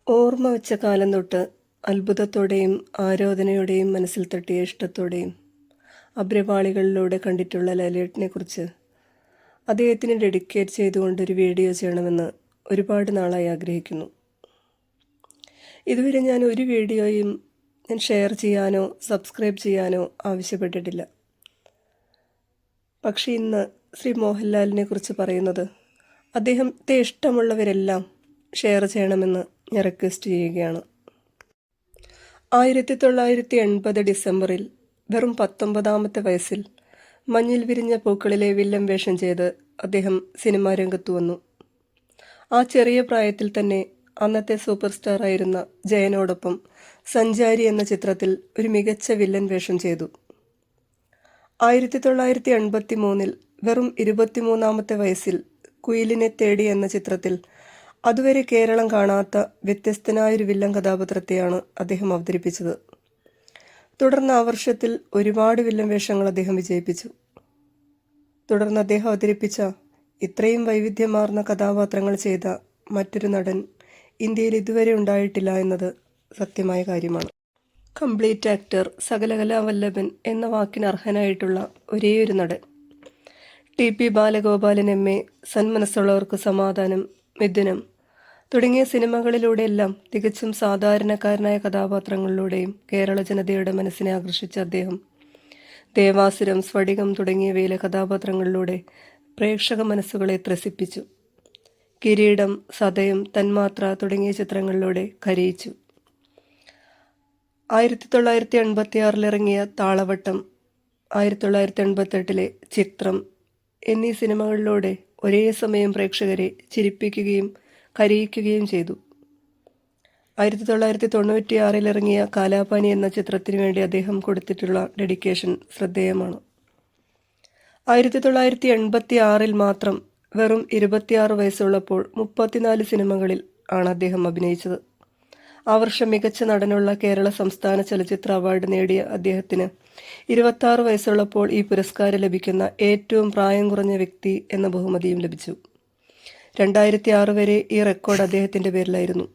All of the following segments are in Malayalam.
ഓർമ്മ വെച്ച കാലം തൊട്ട് അത്ഭുതത്തോടെയും ആരാധനയോടെയും മനസ്സിൽ തട്ടിയ ഇഷ്ടത്തോടെയും അഭ്രപാളികളിലൂടെ കണ്ടിട്ടുള്ള ലാലേട്ടനെക്കുറിച്ച് അദ്ദേഹത്തിന് ഡെഡിക്കേറ്റ് ചെയ്തുകൊണ്ടൊരു വീഡിയോ ചെയ്യണമെന്ന് ഒരുപാട് നാളായി ആഗ്രഹിക്കുന്നു. ഇതുവരെ ഞാൻ ഒരു വീഡിയോയും ഷെയർ ചെയ്യാനോ സബ്സ്ക്രൈബ് ചെയ്യാനോ ആവശ്യപ്പെട്ടിട്ടില്ല. പക്ഷേ ഇന്ന് ശ്രീ മോഹൻലാലിനെ കുറിച്ച് പറയുന്നത് അദ്ദേഹത്തെ ഇഷ്ടമുള്ളവരെല്ലാം ഷെയർ ചെയ്യണമെന്ന് ഞാൻ റിക്വസ്റ്റ് ചെയ്യുകയാണ്. 1980 ഡിസംബറിൽ വെറും 19ാമത്തെ വയസ്സിൽ മഞ്ഞിൽ വിരിഞ്ഞ പൂക്കളിലെ വില്ലൻ വേഷം ചെയ്ത് അദ്ദേഹം സിനിമാ രംഗത്ത് വന്നു. ആ ചെറിയ പ്രായത്തിൽ തന്നെ അന്നത്തെ സൂപ്പർ സ്റ്റാറായിരുന്ന ജയനോടൊപ്പം സഞ്ചാരി എന്ന ചിത്രത്തിൽ ഒരു മികച്ച വില്ലൻ വേഷം ചെയ്തു. 1983 വെറും 23ാമത്തെ വയസ്സിൽ കുയിലിനെ തേടി എന്ന ചിത്രത്തിൽ അതുവരെ കേരളം കാണാത്ത വ്യത്യസ്തനായൊരു വില്ലൻ കഥാപാത്രത്തെയാണ് അദ്ദേഹം അവതരിപ്പിച്ചത്. തുടർന്ന് ആ വർഷത്തിൽ ഒരുപാട് വില്ലൻ വേഷങ്ങൾ അദ്ദേഹം വിജയിപ്പിച്ചു. തുടർന്ന് അദ്ദേഹം അവതരിപ്പിച്ച ഇത്രയും വൈവിധ്യമാർന്ന കഥാപാത്രങ്ങൾ ചെയ്ത മറ്റൊരു നടൻ ഇന്ത്യയിൽ ഇതുവരെ ഉണ്ടായിട്ടില്ല എന്നത് സത്യമായ കാര്യമാണ്. കംപ്ലീറ്റ് ആക്ടർ, സകലകലാവല്ലഭൻ എന്ന വാക്കിന് അർഹനായിട്ടുള്ള ഒരേയൊരു നടൻ. TP ബാലഗോപാലൻ MA, സന്മനസ്സുള്ളവർക്ക് സമാധാനം, മിഥുനം തുടങ്ങിയ സിനിമകളിലൂടെയെല്ലാം തികച്ചും സാധാരണക്കാരനായ കഥാപാത്രങ്ങളിലൂടെയും കേരള ജനതയുടെ മനസ്സിനെ ആകർഷിച്ച അദ്ദേഹം ദേവാസുരം, സ്ഫടികം തുടങ്ങിയവയിലെ കഥാപാത്രങ്ങളിലൂടെ പ്രേക്ഷക മനസ്സുകളെ ത്രസിപ്പിച്ചു. കിരീടം, സതയം, തന്മാത്ര തുടങ്ങിയ ചിത്രങ്ങളിലൂടെ കരയിച്ചു. 1986 ഇറങ്ങിയ താളവട്ടം, 1988 ചിത്രം എന്നീ സിനിമകളിലൂടെ ഒരേ സമയം പ്രേക്ഷകരെ ചിരിപ്പിക്കുകയും കരയിക്കുകയും ചെയ്തു. 1996 ഇറങ്ങിയ കാലാപാനി എന്ന ചിത്രത്തിനു വേണ്ടി അദ്ദേഹം കൊടുത്തിട്ടുള്ള ഡെഡിക്കേഷൻ ശ്രദ്ധേയമാണ്. 1986 മാത്രം വെറും 26 വയസ്സുള്ളപ്പോൾ 34 സിനിമകളിൽ ആണ് അദ്ദേഹം അഭിനയിച്ചത്. ആ വർഷം മികച്ച നടനുള്ള കേരള സംസ്ഥാന ചലച്ചിത്ര അവാർഡ് നേടിയ അദ്ദേഹത്തിന് 26 വയസ്സുള്ളപ്പോൾ ഈ പുരസ്കാരം ലഭിക്കുന്ന ഏറ്റവും പ്രായം കുറഞ്ഞ വ്യക്തി എന്ന ബഹുമതിയും ലഭിച്ചു. 2006 വരെ ഈ റെക്കോർഡ് അദ്ദേഹത്തിൻ്റെ പേരിലായിരുന്നു.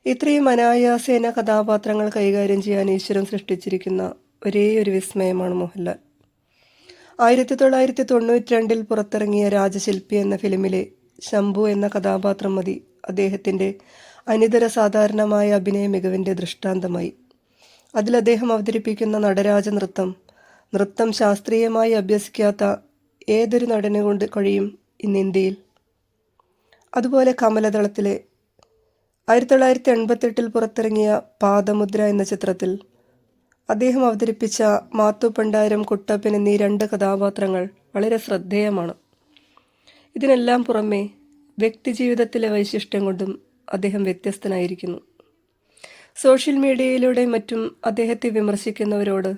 ഇത്രയും അനായാസേന കഥാപാത്രങ്ങൾ കൈകാര്യം ചെയ്യാൻ ഈശ്വരൻ സൃഷ്ടിച്ചിരിക്കുന്ന ഒരേ ഒരു വിസ്മയമാണ് മോഹൻലാൽ. 1992 പുറത്തിറങ്ങിയ രാജശില്പി എന്ന ഫിലിമിലെ ശംഭു എന്ന കഥാപാത്രം മതി അദ്ദേഹത്തിൻ്റെ അനിതര സാധാരണമായ അഭിനയ മികവിൻ്റെ ദൃഷ്ടാന്തമായി. അതിൽ അദ്ദേഹം അവതരിപ്പിക്കുന്ന നടരാജ നൃത്തം ശാസ്ത്രീയമായി അഭ്യസിക്കാത്ത ഏതൊരു നടനെ കൊണ്ട് കഴിയും ഇന്ന് ഇന്ത്യയിൽ. അതുപോലെ കമലദളത്തിലെ 1988 പുറത്തിറങ്ങിയ പാദമുദ്ര എന്ന ചിത്രത്തിൽ അദ്ദേഹം അവതരിപ്പിച്ച മാത്തുപ്പണ്ടാരം, കുട്ടപ്പൻ എന്നീ 2 കഥാപാത്രങ്ങൾ വളരെ ശ്രദ്ധേയമാണ്. ഇതിനെല്ലാം പുറമെ വ്യക്തിജീവിതത്തിലെ വൈശിഷ്ട്യം കൊണ്ടും അദ്ദേഹം വ്യത്യസ്തനായിരിക്കുന്നു. സോഷ്യൽ മീഡിയയിലൂടെ മറ്റും അദ്ദേഹത്തെ വിമർശിക്കുന്നവരോട്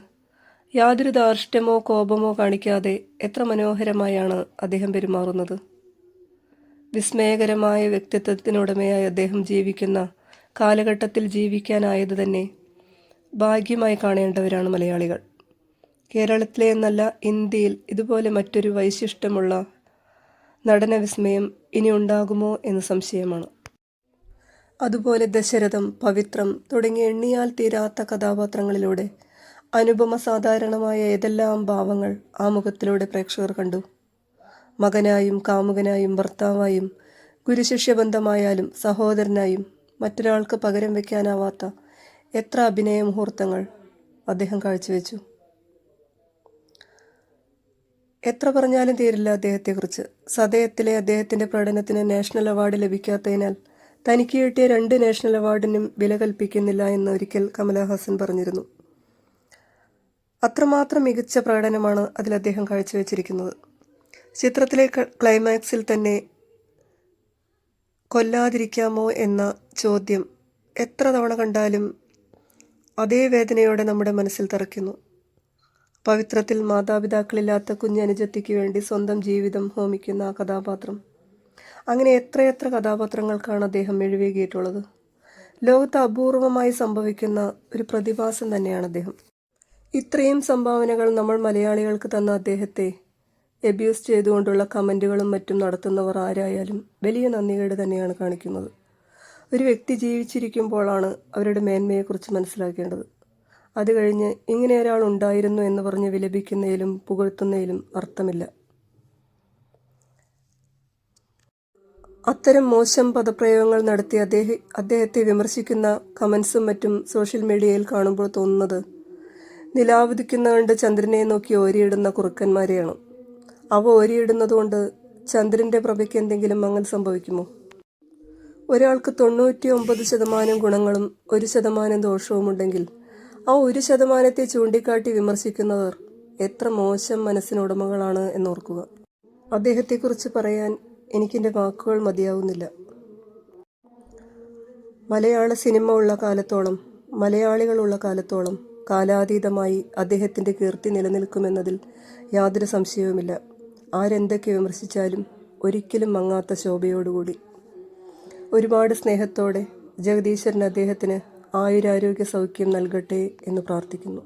യാതൊരു ധാർഷ്ട്യമോ കോപമോ കാണിക്കാതെ എത്ര മനോഹരമായാണ് അദ്ദേഹം പെരുമാറുന്നത്. വിസ്മയകരമായ വ്യക്തിത്വത്തിനുടമയായ അദ്ദേഹം ജീവിക്കുന്ന കാലഘട്ടത്തിൽ ജീവിക്കാനായത് തന്നെ ഭാഗ്യമായി കാണേണ്ടവരാണ് മലയാളികൾ. കേരളത്തിലെ എന്നല്ല ഇന്ത്യയിൽ ഇതുപോലെ മറ്റൊരു വൈശിഷ്ട്യമുള്ള നടന വിസ്മയം ഇനി ഉണ്ടാകുമോ എന്ന് സംശയമാണ്. അതുപോലെ ദശരഥം, പവിത്രം തുടങ്ങിയ എണ്ണിയാൽ തീരാത്ത കഥാപാത്രങ്ങളിലൂടെ അനുപമ സാധാരണമായ ഏതെല്ലാം ഭാവങ്ങൾ ആ മുഖത്തിലൂടെ പ്രേക്ഷകർ കണ്ടു. മകനായും കാമുകനായും ഭർത്താവായും ഗുരുശിഷ്യ ബന്ധമായാലും സഹോദരനായും മറ്റൊരാൾക്ക് പകരം വയ്ക്കാനാവാത്ത എത്ര അഭിനയ മുഹൂർത്തങ്ങൾ അദ്ദേഹം കാഴ്ചവെച്ചു. എത്ര പറഞ്ഞാലും തീരില്ല അദ്ദേഹത്തെക്കുറിച്ച്. സതയത്തിലെ അദ്ദേഹത്തിൻ്റെ പ്രകടനത്തിന് നാഷണൽ അവാർഡ് ലഭിക്കാത്തതിനാൽ തനിക്ക് കിട്ടിയ 2 നാഷണൽ അവാർഡിനും വില കൽപ്പിക്കുന്നില്ല എന്ന് ഒരിക്കൽ കമലഹാസൻ പറഞ്ഞിരുന്നു. അത്രമാത്രം മികച്ച പ്രകടനമാണ് അതിൽ അദ്ദേഹം കാഴ്ചവെച്ചിരിക്കുന്നത്. ചിത്രത്തിലെ ക്ലൈമാക്സിൽ തന്നെ കൊല്ലാതിരിക്കാമോ എന്ന ചോദ്യം എത്ര തവണ കണ്ടാലും അതേ വേദനയോടെ നമ്മുടെ മനസ്സിൽ തറയ്ക്കുന്നു. പവിത്രത്തിൽ മാതാപിതാക്കളില്ലാത്ത കുഞ്ഞനുജത്തിക്ക് വേണ്ടി സ്വന്തം ജീവിതം ഹോമിക്കുന്ന ആ കഥാപാത്രം. അങ്ങനെ എത്രയെത്ര കഥാപാത്രങ്ങൾക്കാണ് അദ്ദേഹം മെഴിവേകിയിട്ടുള്ളത്. ലോകത്ത് അപൂർവമായി സംഭവിക്കുന്ന ഒരു പ്രതിഭാസം തന്നെയാണ് അദ്ദേഹം. ഇത്രയും സംഭാവനകൾ നമ്മൾ മലയാളികൾക്ക് തന്ന അദ്ദേഹത്തെ എബ്യൂസ് ചെയ്തുകൊണ്ടുള്ള കമൻറ്റുകളും മറ്റും നടത്തുന്നവർ ആരായാലും വലിയ നന്ദികേട് തന്നെയാണ് കാണിക്കുന്നത്. ഒരു വ്യക്തി ജീവിച്ചിരിക്കുമ്പോഴാണ് അവരുടെ മേന്മയെക്കുറിച്ച് മനസ്സിലാക്കേണ്ടത്. അത് കഴിഞ്ഞ് ഇങ്ങനെ ഒരാൾ ഉണ്ടായിരുന്നു എന്ന് പറഞ്ഞ് വിലപിക്കുന്നതിലും പുകഴ്ത്തുന്നതിലും അർത്ഥമില്ല. അത്തരം മോശം പദപ്രയോഗങ്ങൾ നടത്തി അദ്ദേഹത്തെ വിമർശിക്കുന്ന കമൻസും മറ്റും സോഷ്യൽ മീഡിയയിൽ കാണുമ്പോൾ തോന്നുന്നത് നിലാവുദിക്കുന്ന കണ്ട് ചന്ദ്രനെ നോക്കി ഓരിയിടുന്ന കുറുക്കന്മാരെയാണ്. അവ ഓരിയിടുന്നതുകൊണ്ട് ചന്ദ്രൻ്റെ പ്രഭയ്ക്ക് എന്തെങ്കിലും മങ്ങൽ സംഭവിക്കുമോ? ഒരാൾക്ക് 99% ഗുണങ്ങളും 1% ദോഷവുമുണ്ടെങ്കിൽ ആ 1% ചൂണ്ടിക്കാട്ടി വിമർശിക്കുന്നവർ എത്ര മോശം മനസ്സിനുടമകളാണ് എന്നോർക്കുക. അദ്ദേഹത്തെക്കുറിച്ച് പറയാൻ എനിക്കെൻ്റെ വാക്കുകൾ മതിയാവുന്നില്ല. മലയാള സിനിമ ഉള്ള കാലത്തോളം, മലയാളികളുള്ള കാലത്തോളം കാലാതീതമായി അദ്ദേഹത്തിൻ്റെ കീർത്തി നിലനിൽക്കുമെന്നതിൽ യാതൊരു സംശയവുമില്ല. ആരെന്തൊക്കെ വിമർശിച്ചാലും ഒരിക്കലും മങ്ങാത്ത ശോഭയോടുകൂടി. ഒരുപാട് സ്നേഹത്തോടെ ജഗദീശ്വരൻ അദ്ദേഹത്തിന് ആയുരാരോഗ്യ സൗഖ്യം നൽകട്ടെ എന്ന് പ്രാർത്ഥിക്കുന്നു.